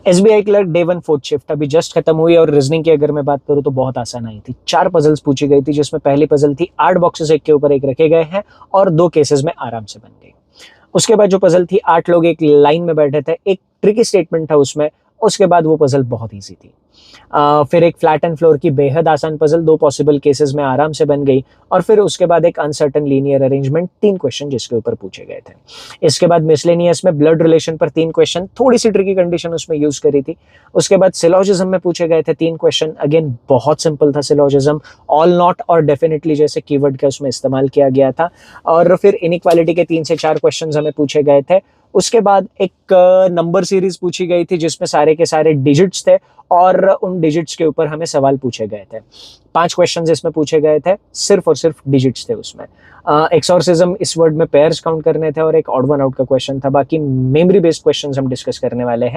SBI clerk day 1 fourth shift अभी just खत्म हुई और रीजनिंग की अगर मैं बात करूं तो बहुत आसान आई थी। 4 पजल्स पूछी गई थी जिसमें पहली पजल थी 8 बॉक्सेस एक के ऊपर एक रखे गए हैं और 2 केसेस में आराम से बन गई। उसके बाद जो पजल थी 8 लोग एक लाइन में बैठे थे, एक ट्रिकी स्टेटमेंट था उसमें। उसके बाद वो पजल बहुत ईजी थी। फिर एक फ्लैट एंड फ्लोर की बेहद आसान पजल 2 पॉसिबल केसेस में आराम से बन गई और फिर उसके बाद एक अनसर्टन लीनियर अरेंजमेंट 3 क्वेश्चन जिसके ऊपर पूछे गए थे। इसके बाद मिसलेनियस में ब्लड रिलेशन पर 3 क्वेश्चन, थोड़ी सी ट्रिकी कंडीशन उसमें यूज करी थी। उसके बाद सिलोजिज्म में पूछे गए थे 3 क्वेश्चन, अगेन बहुत सिंपल था सिलोजिज्म, ऑल नॉट और डेफिनेटली जैसे कीवर्ड का उसमें इस्तेमाल किया गया था। और फिर इनइक्वालिटी के 3 से 4 क्वेश्चन हमें पूछे गए थे। उसके बाद एक नंबर सीरीज पूछी गई थी जिसमें सारे के सारे डिजिट्स थे और उन डिजिट्स के ऊपर हमें सवाल पूछे गए थे। 5 क्वेश्चन इसमें पूछे गए थे, सिर्फ और सिर्फ डिजिट्स थे उसमें। एक्सोर्सिज्म इस वर्ड में पेयर्स काउंट करने थे और एक ऑड वन आउट का क्वेश्चन था। बाकी मेमोरी बेस्ड क्वेश्चंस हम डिस्कस करने वाले हैं।